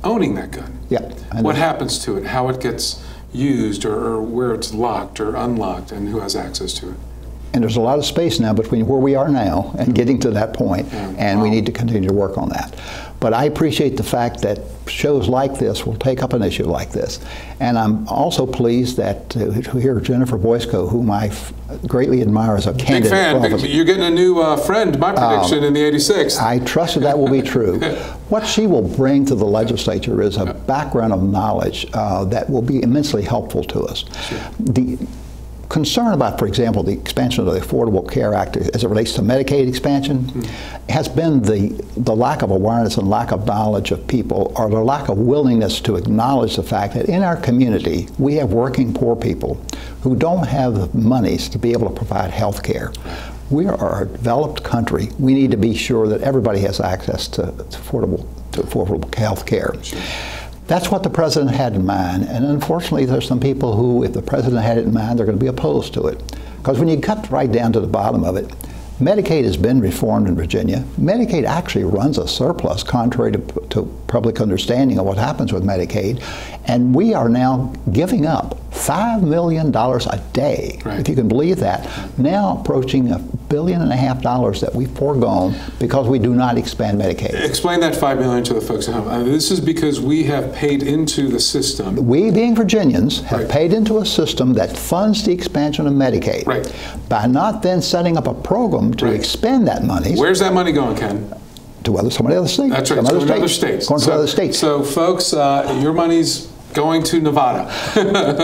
owning that gun. Yeah. What happens to it, how it gets used, or where it's locked or unlocked, and who has access to it. And there's a lot of space now between where we are now and getting to that point, and we need to continue to work on that. But I appreciate the fact that shows like this will take up an issue like this. And I'm also pleased that to hear Jennifer Boysko, whom I greatly admire as a candidate. Big fan. You're getting a new friend, my prediction, in the 86th. I trust that will be true. What she will bring to the legislature is a background of knowledge that will be immensely helpful to us. Sure. The concern about, for example, the expansion of the Affordable Care Act as it relates to Medicaid expansion has been the lack of awareness and lack of knowledge of people, or the lack of willingness to acknowledge the fact that in our community we have working poor people who don't have the monies to be able to provide health care. We are a developed country. We need to be sure that everybody has access to affordable health care. Sure. That's what the president had in mind, and unfortunately there's some people who, if the president had it in mind, they're going to be opposed to it. Because when you cut right down to the bottom of it, Medicaid has been reformed in Virginia. Medicaid actually runs a surplus, contrary to public understanding of what happens with Medicaid, and we are now giving up $5 million a day, if you can believe that, now approaching $1.5 billion that we've foregone because we do not expand Medicaid. Explain that $5 million to the folks at home. This is because we have paid into the system. We, being Virginians, have paid into a system that funds the expansion of Medicaid. Right. By not then setting up a program to expend that money. Where's that money going, Ken? To some of the other states. That's right, going to other states. Going to other states. So, folks, your money's going to Nevada.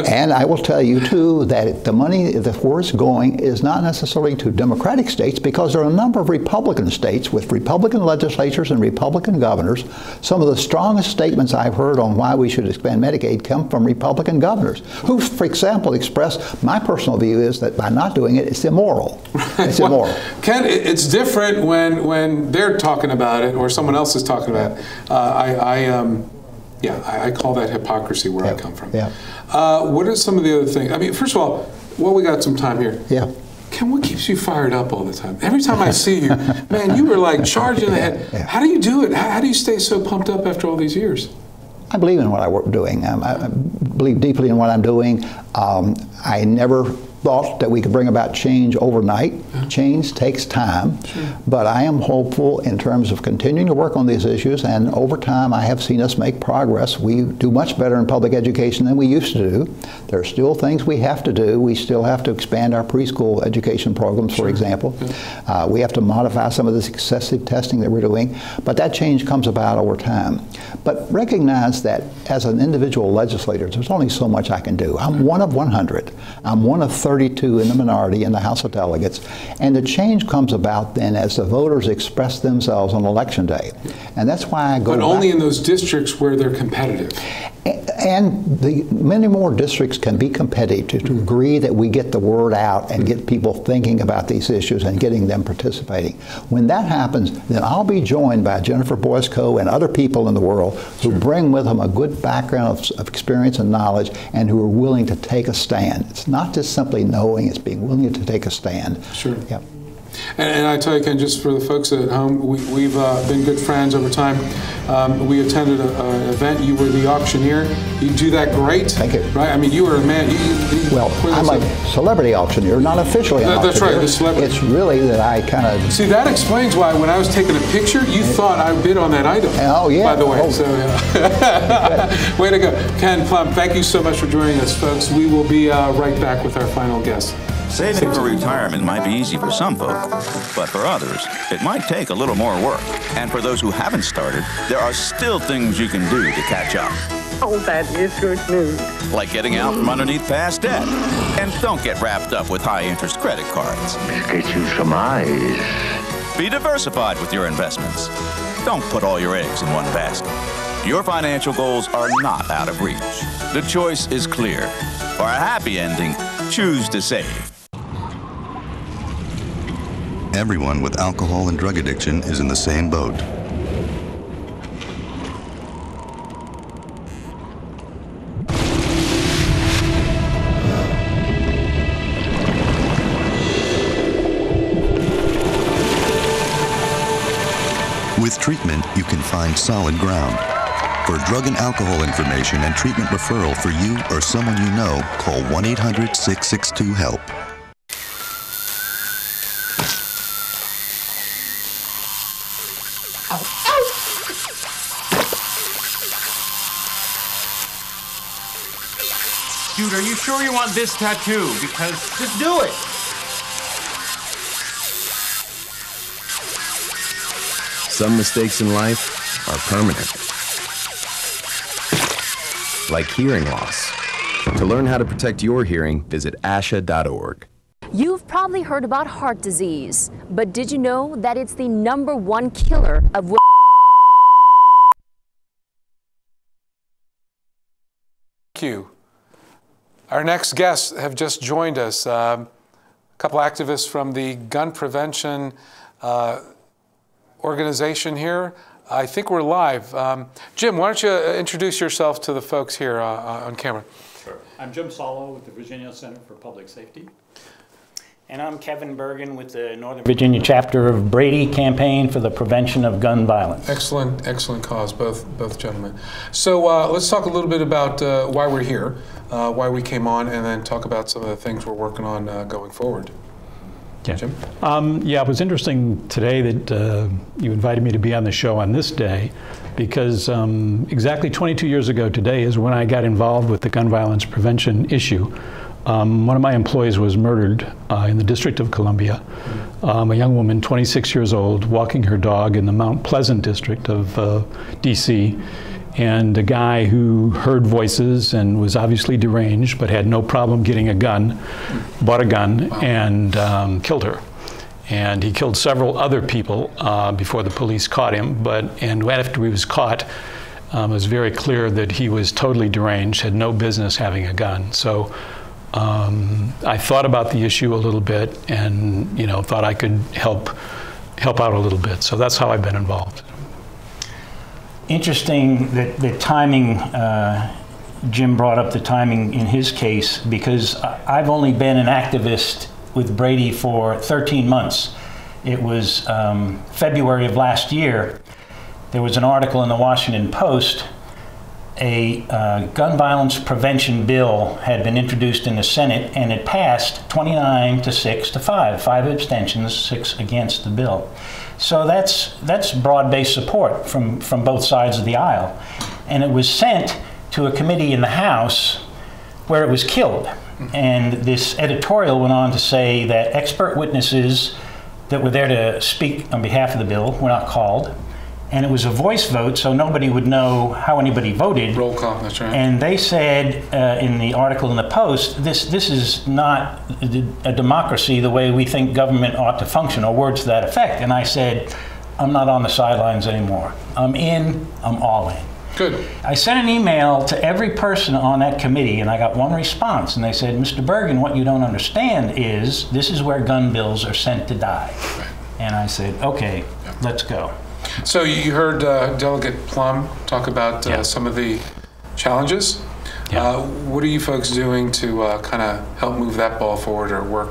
And I will tell you, too, that the money, where it's going, is not necessarily to Democratic states, because there are a number of Republican states with Republican legislatures and Republican governors. Some of the strongest statements I've heard on why we should expand Medicaid come from Republican governors, who, for example, expressed, my personal view is that by not doing it, it's immoral. It's immoral. Ken, it's different when they're talking about it or someone else is talking about it. I call that hypocrisy where I come from. Yeah. What are some of the other things? I mean, first of all, we got some time here. Yeah. Ken, what keeps you fired up all the time? Every time I see you, man, you were like charging ahead. Yeah. How do you do it? How do you stay so pumped up after all these years? I believe in what I'm doing. I believe deeply in what I'm doing. I never thought that we could bring about change overnight. Change takes time, but I am hopeful in terms of continuing to work on these issues, and over time I have seen us make progress. We do much better in public education than we used to do. There are still things we have to do. We still have to expand our preschool education programs, for example. We have to modify some of this excessive testing that we're doing, but that change comes about over time. But recognize that as an individual legislator, there's only so much I can do. I'm one of 100. I'm one of 32 in the minority in the House of Delegates, and the change comes about then as the voters express themselves on Election Day. And that's why I go But only in those districts where they're competitive. And many more districts can be competitive to the degree that we get the word out and get people thinking about these issues and getting them participating. When that happens, then I'll be joined by Jennifer Boysko and other people in the world who bring with them a good background of experience and knowledge, and who are willing to take a stand. It's not just simply knowing, it's being willing to take a stand. Sure. Yep. And I tell you, Ken, just for the folks at home, we've been good friends over time. We attended an event. You were the auctioneer. You do that great. Thank you. Right? I mean, you were a man. Well, I'm a celebrity auctioneer, not officially an auctioneer. That's right, the celebrity. It's really that I kind of... See, that explains why when I was taking a picture, you thought I bid on that item. Oh, yeah. By the way. Oh. So, way to go. Ken, Plum, thank you so much for joining us, folks. We will be right back with our final guest. Saving for retirement might be easy for some folk, but for others, it might take a little more work. And for those who haven't started, there are still things you can do to catch up. Oh, that is good news. Like getting out from underneath past debt. And don't get wrapped up with high-interest credit cards. Get you some eyes. Be diversified with your investments. Don't put all your eggs in one basket. Your financial goals are not out of reach. The choice is clear. For a happy ending, choose to save. Everyone with alcohol and drug addiction is in the same boat. With treatment, you can find solid ground. For drug and alcohol information and treatment referral for you or someone you know, call 1-800-662-HELP. sure you want this tattoo? Because just do it. Some mistakes in life are permanent. Like hearing loss. To learn how to protect your hearing, visit asha.org. You've probably heard about heart disease, but did you know that it's the #1 killer of women? Thank you. Our next guests have just joined us. A couple activists from the gun prevention organization here. I think we're live. Jim, why don't you introduce yourself to the folks here on camera? Sure. I'm Jim Sollo with the Virginia Center for Public Safety. And I'm Kevin Bergen with the Northern Virginia chapter of Brady Campaign for the Prevention of Gun Violence. Excellent, excellent cause, both gentlemen. So let's talk a little bit about why we're here, why we came on, and then talk about some of the things we're working on going forward. Yeah. Jim? Yeah, it was interesting today that you invited me to be on the show on this day, because exactly 22 years ago today is when I got involved with the gun violence prevention issue. One of my employees was murdered in the District of Columbia. A young woman, 26 years old, walking her dog in the Mount Pleasant district of DC. And a guy who heard voices and was obviously deranged but had no problem getting a gun, bought a gun and killed her. And he killed several other people before the police caught him. And after he was caught, it was very clear that he was totally deranged, had no business having a gun. So I thought about the issue a little bit and thought I could help out a little bit. So that's how I've been involved. Interesting that the timing, Jim brought up the timing in his case, because I've only been an activist with Brady for 13 months. It was February of last year. There was an article in the Washington Post. A gun violence prevention bill had been introduced in the Senate, and it passed 29 to 6 to 5. 5 abstentions, 6 against the bill. So that's broad-based support from both sides of the aisle. And it was sent to a committee in the House where it was killed. And this editorial went on to say that expert witnesses that were there to speak on behalf of the bill were not called. And it was a voice vote, so nobody would know how anybody voted. Roll call, that's right. And they said in the article in the Post, this is not a democracy the way we think government ought to function, or words to that effect. And I said, I'm not on the sidelines anymore. I'm in, I'm all in. Good. I sent an email to every person on that committee, and I got one response, and they said, Mr. Bergen, what you don't understand is this is where gun bills are sent to die. Right. And I said, okay, let's go. So you heard Delegate Plum talk about some of the challenges. Yeah. What are you folks doing to kind of help move that ball forward or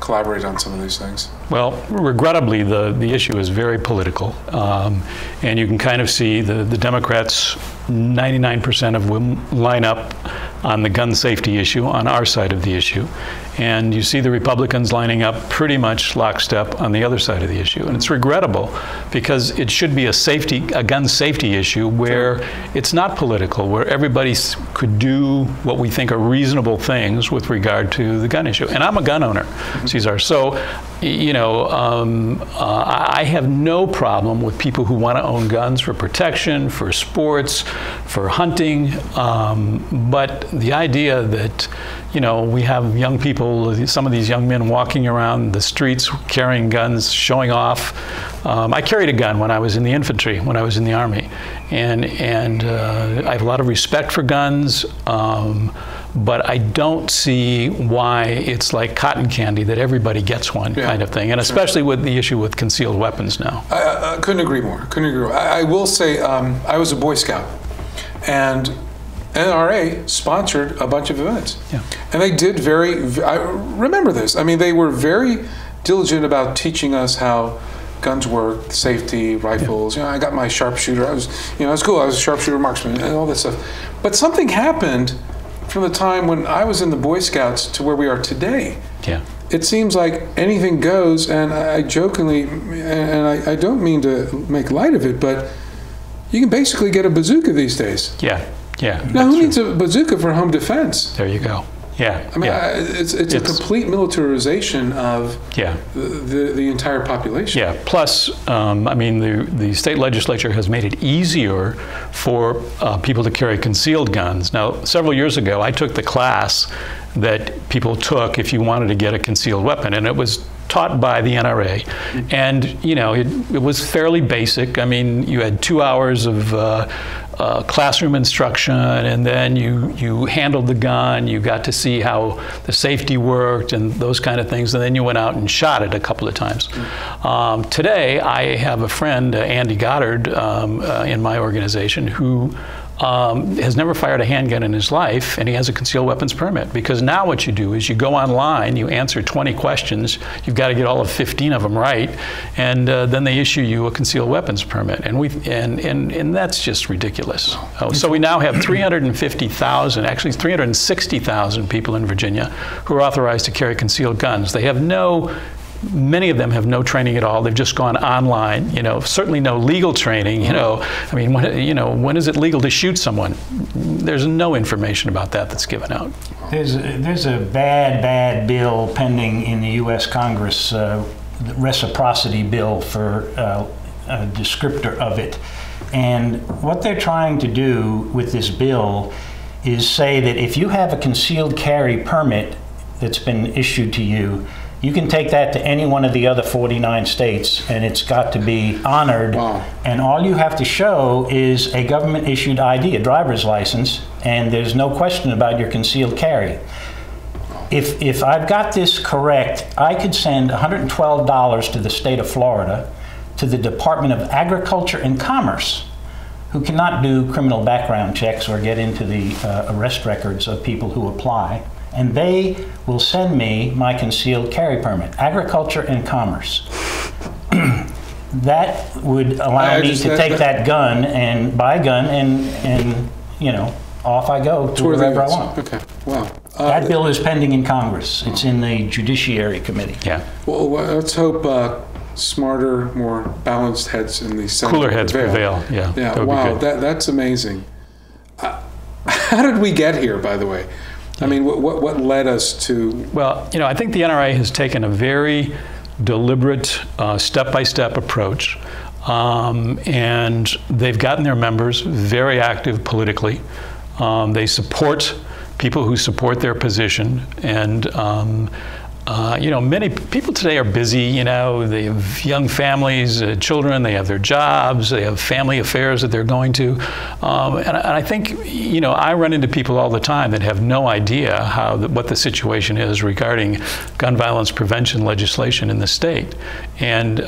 collaborate on some of these things? Well, regrettably, the issue is very political. And you can kind of see the Democrats, 99% of them line up on the gun safety issue on our side of the issue. And you see the Republicans lining up pretty much lockstep on the other side of the issue. And it's regrettable because it should be a gun safety issue where it's not political, where everybody could do what we think are reasonable things with regard to the gun issue. And I'm a gun owner, Cesar. So, I have no problem with people who want to own guns for protection, for sports, for hunting. But the idea that we have young people, some of these young men walking around the streets carrying guns, showing off. I carried a gun when I was in the infantry, when I was in the Army. And I have a lot of respect for guns, but I don't see why it's like cotton candy that everybody gets one kind of thing, and especially with the issue with concealed weapons now. I couldn't agree more, I will say I was a Boy Scout, and NRA sponsored a bunch of events. Yeah. And they did I remember this, they were very diligent about teaching us how guns work, safety, rifles. I got my sharpshooter. I was cool. I was a sharpshooter marksman and all that stuff. But something happened from the time when I was in the Boy Scouts to where we are today. Yeah. It seems like anything goes, and I jokingly, and I don't mean to make light of it, but you can basically get a bazooka these days. Yeah. Yeah. Now, who needs a bazooka for home defense? There you go. Yeah. I mean, it's a complete militarization of the entire population. Yeah. Plus, I mean, the state legislature has made it easier for people to carry concealed guns. Now, several years ago, I took the class that people took if you wanted to get a concealed weapon, and it was taught by the NRA, and it was fairly basic. I mean, you had 2 hours of classroom instruction, and then you handled the gun, you got to see how the safety worked and those kind of things, and then you went out and shot it a couple of times. Today, I have a friend, Andy Goddard, in my organization, who has never fired a handgun in his life, and he has a concealed weapons permit. Because now what you do is you go online, you answer 20 questions, you've got to get all of 15 of them right, and then they issue you a concealed weapons permit, and that's just ridiculous. So we now have 350,000, actually 360,000 people in Virginia who are authorized to carry concealed guns. They have many of them have no training at all. They've just gone online. Certainly no legal training. I mean, when is it legal to shoot someone? There's no information about that that's given out. There's a bad bill pending in the U.S. Congress, the reciprocity bill for a descriptor of it. And what they're trying to do with this bill is say that if you have a concealed carry permit that's been issued to you, you can take that to any one of the other 49 states, and it's got to be honored. Wow. And all you have to show is a government-issued ID, a driver's license, and there's no question about your concealed carry. If I've got this correct, I could send $112 to the state of Florida, to the Department of Agriculture and Commerce, who cannot do criminal background checks or get into the arrest records of people who apply. And they will send me my concealed carry permit, Agriculture and Commerce. That would allow me to take that gun and buy a gun and off I go to wherever I want. Okay, wow. That bill is pending in Congress. It's in the Judiciary Committee. Yeah. Well, let's hope smarter, more balanced heads in the Senate. Cooler heads prevail. Yeah. Yeah. Wow. That's amazing. How did we get here, by the way? I mean, what led us to? Well, I think the NRA has taken a very deliberate, step-by-step approach, and they've gotten their members very active politically. They support people who support their position, and many people today are busy. They have young families, children. They have their jobs. They have family affairs that they're going to. And I think, I run into people all the time that have no idea what the situation is regarding gun violence prevention legislation in the state. And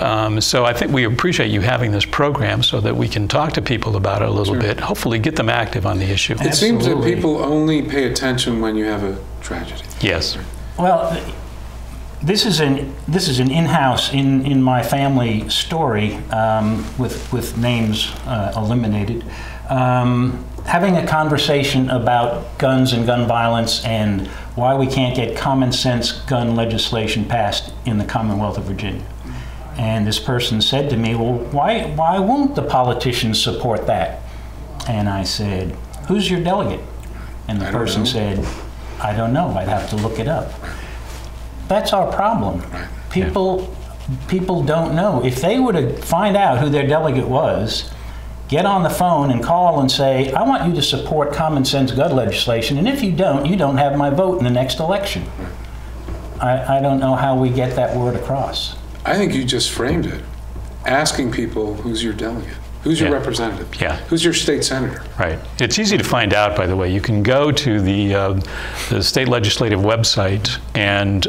so I think we appreciate you having this program so that we can talk to people about it a little bit. Hopefully, get them active on the issue. It seems that people only pay attention when you have a tragedy. Yes. Well. This is an in-house, in my family story, with names eliminated. Having a conversation about guns and gun violence and why we can't get common sense gun legislation passed in the Commonwealth of Virginia. And this person said to me, well, why won't the politicians support that? And I said, who's your delegate? And the person said, I don't know, I'd have to look it up. That's our problem. People don't know. If they were to find out who their delegate was, get on the phone and call and say, I want you to support common sense gun legislation, and if you don't have my vote in the next election. I don't know how we get that word across. I think you just framed it. Asking people, who's your delegate? Who's your representative? Yeah. Who's your state senator? Right. It's easy to find out, by the way. You can go to the state legislative website, and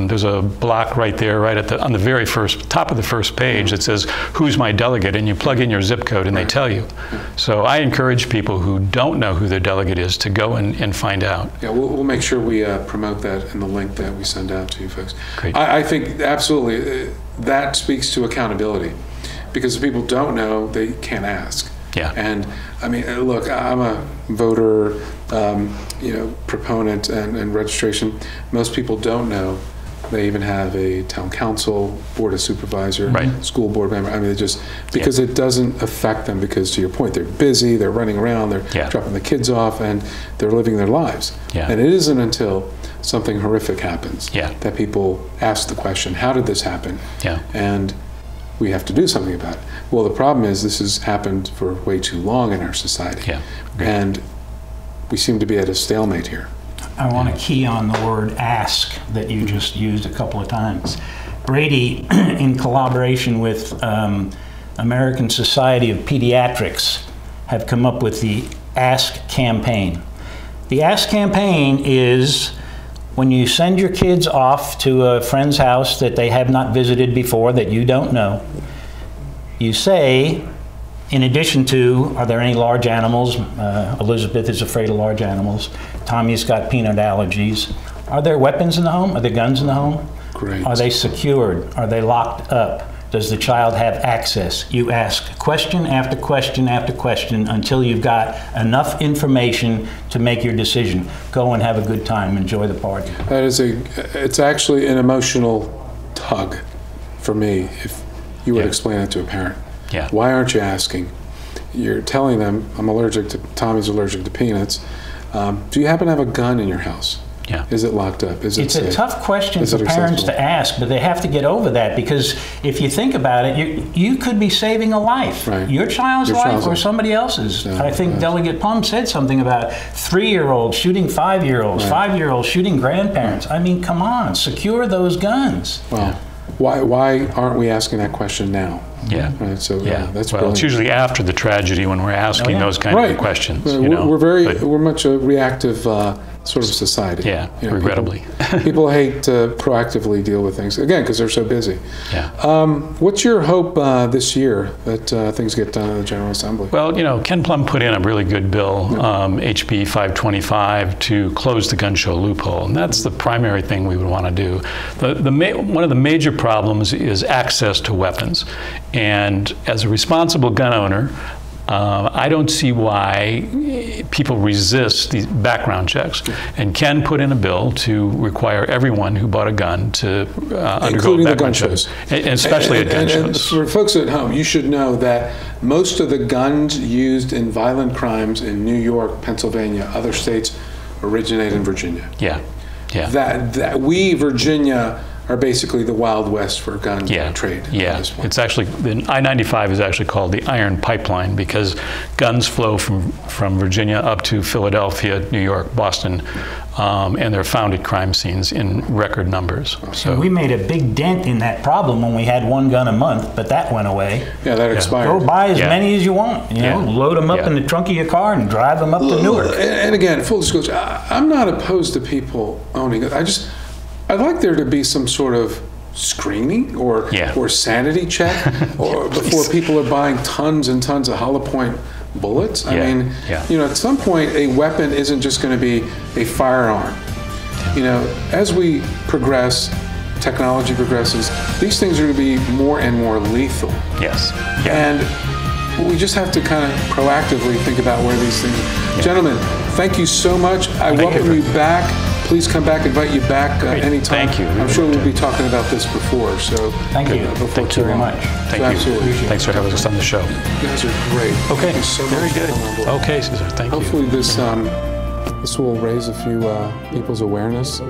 there's a block right there, right on the very top of the first page that says, who's my delegate? And you plug in your zip code and they tell you. So I encourage people who don't know who their delegate is to go and find out. Yeah, we'll make sure we promote that in the link that we send out to you folks. Great. I think absolutely that speaks to accountability. Because if people don't know, they can't ask. Yeah. And I mean, look, I'm a voter, proponent and registration. Most people don't know They even have a town council, board of supervisor, school board member. I mean, it just, because it doesn't affect them, because to your point, they're busy, they're running around, they're dropping the kids off, and they're living their lives. And it isn't until something horrific happens that people ask the question, how did this happen? And we have to do something about it. Well, the problem is this has happened for way too long in our society. And we seem to be at a stalemate here. I want to key on the word ask that you just used a couple of times. Brady, in collaboration with American Society of Pediatrics, have come up with the Ask campaign. The Ask campaign is when you send your kids off to a friend's house that they have not visited before, that you don't know, you say, in addition to, are there any large animals? Elizabeth is afraid of large animals. Tommy's got peanut allergies. Are there weapons in the home? Are there guns in the home? Great. Are they secured? Are they locked up? Does the child have access? You ask question after question after question until you've got enough information to make your decision. Go and have a good time, enjoy the party. That is it's actually an emotional tug for me, if you would explain it to a parent. Why aren't you asking? You're telling them, Tommy's allergic to peanuts. Do you happen to have a gun in your house? Is it locked up? Is it It's safe? a tough question for parents to ask, but they have to get over that, because if you think about it, you could be saving a life. Your child's life or somebody else's. I think Delegate Plum said something about 3-year-olds shooting 5-year-olds, 5-year-olds shooting grandparents. I mean, come on, secure those guns. Well, why aren't we asking that question now? That's well, brilliant. it's usually after the tragedy when we're asking those kind of questions. We're much a reactive sort of society. Regrettably. People hate to proactively deal with things, again, because they're so busy. What's your hope this year that things get done in the General Assembly? Well, Ken Plum put in a really good bill, HB 525, to close the gun show loophole, and that's the primary thing we would want to do. One of the major problems is access to weapons, and as a responsible gun owner, I don't see why people resist these background checks. And Ken put in a bill to require everyone who bought a gun to undergo background checks, especially at gun shows. For folks at home, you should know that most of the guns used in violent crimes in New York, Pennsylvania, other states, originate in Virginia. That we, Virginia, are basically the Wild West for gun trade. It's actually, the I-95 is actually called the Iron Pipeline, because guns flow from Virginia up to Philadelphia, New York, Boston, and they're found at crime scenes in record numbers. So we made a big dent in that problem when we had 1 gun a month, but that went away. That expired. Go buy as many as you want. Load them up in the trunk of your car and drive them up to Newark. And again, full disclosure, I'm not opposed to people owning it. I'd like there to be some sort of screening or sanity check or before people are buying tons and tons of hollow point bullets. I mean, at some point, a weapon isn't just going to be a firearm. As we progress, technology progresses, these things are going to be more and more lethal. And we just have to kind of proactively think about where these things. Gentlemen, thank you so much. I welcome you back. Please come back, invite you back anytime. Thank you. I'm sure we'll be talking about this before. So thank you. Thank you very much. Thank you. Absolutely. Thanks for having us on the show. You guys are great. Okay. Thank you so Very much good. Okay, Cesar. Thank you. Hopefully this will raise a few people's awareness